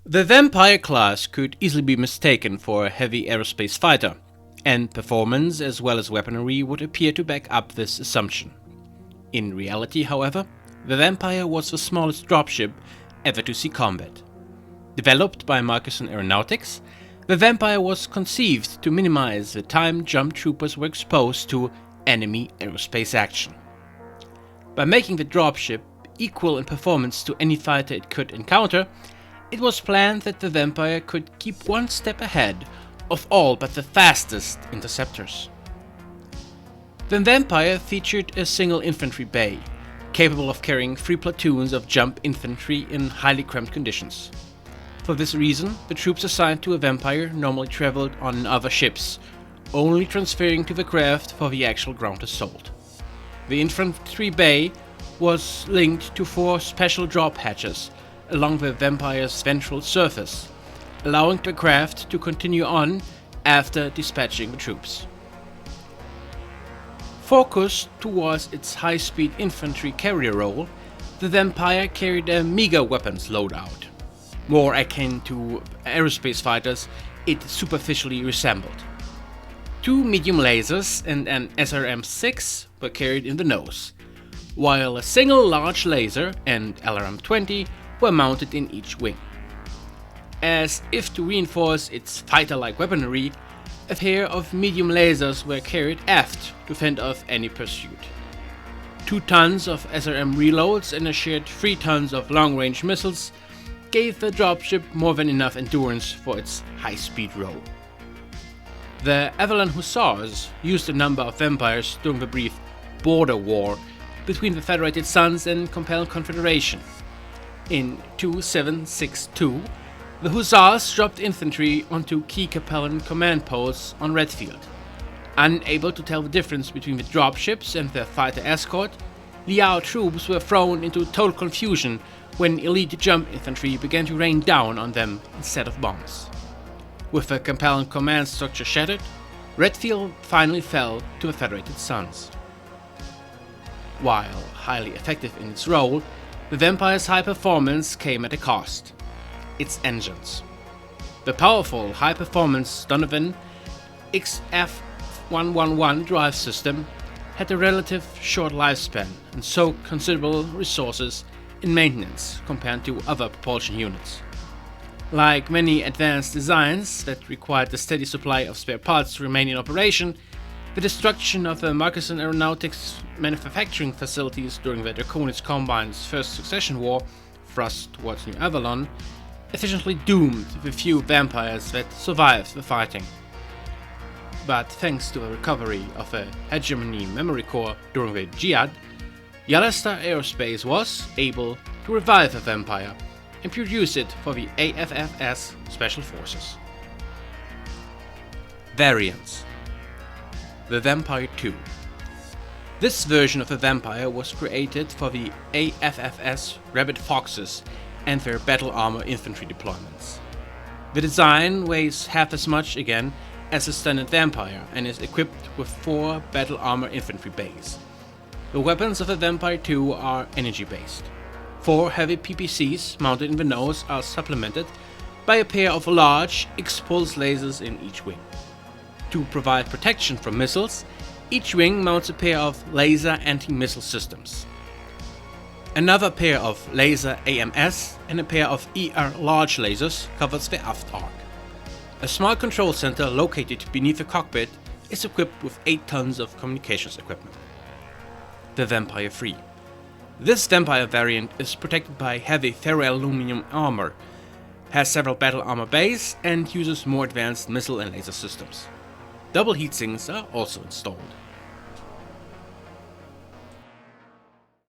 The Vampire class could easily be mistaken for a heavy aerospace fighter, and performance as well as weaponry would appear to back up this assumption. In reality, however, the Vampire was the smallest dropship ever to see combat. Developed by Markesan Aeronautics, the Vampire was conceived to minimize the time jump troopers were exposed to enemy aerospace action. By making the dropship equal in performance to any fighter it could encounter, it was planned that the Vampire could keep one step ahead of all but the fastest interceptors. The Vampire featured a single infantry bay, capable of carrying 3 platoons of jump infantry in highly cramped conditions. For this reason, the troops assigned to a Vampire normally traveled on other ships, only transferring to the craft for the actual ground assault. The infantry bay was linked to 4 special drop hatches along the Vampire's ventral surface, allowing the craft to continue on after dispatching the troops. Focused towards its high-speed infantry carrier role, the Vampire carried a meager weapons loadout. More akin to aerospace fighters it superficially resembled. 2 medium lasers and an SRM-6 were carried in the nose, while a single large laser and LRM-20 were mounted in each wing. As if to reinforce its fighter-like weaponry, a pair of medium lasers were carried aft to fend off any pursuit. 2 tons of SRM reloads and a shared 3 tons of long-range missiles gave the dropship more than enough endurance for its high-speed role. The Avalon Hussars used a number of Vampires during the brief border war between the Federated Sons and Compelled Confederation. In 2762, the Hussars dropped infantry onto key Capellan command posts on Redfield. Unable to tell the difference between the dropships and their fighter escort, Liao troops were thrown into total confusion when elite jump infantry began to rain down on them instead of bombs. With the Capellan command structure shattered, Redfield finally fell to the Federated Sons. While highly effective in its role, the Vampire's high performance came at a cost: its engines. The powerful high-performance Donovan XF111 drive system had a relative short lifespan and soaked considerable resources in maintenance compared to other propulsion units. Like many advanced designs that required a steady supply of spare parts to remain in operation, the destruction of the Markesan Aeronautics manufacturing facilities during the Draconis Combine's First Succession War, thrust towards New Avalon, efficiently doomed the few Vampires that survived the fighting. But thanks to the recovery of a hegemony memory core during the Jihad, Yalestar Aerospace was able to revive the Vampire and produce it for the AFFS Special Forces. Variants. The Vampire II. This version of the Vampire was created for the AFFS Rabbit Foxes and their battle armor infantry deployments. The design weighs half as much again as a standard Vampire and is equipped with 4 battle armor infantry bays. The weapons of the Vampire II are energy-based. 4 heavy PPCs mounted in the nose are supplemented by a pair of large X-pulse lasers in each wing. To provide protection from missiles, each wing mounts a pair of laser anti-missile systems. Another pair of laser AMS and a pair of ER large lasers covers the aft arc. A small control center located beneath the cockpit is equipped with 8 tons of communications equipment. The Vampire III. This Vampire variant is protected by heavy ferroaluminum armor, has several battle armor bays, and uses more advanced missile and laser systems. Double heatsinks are also installed.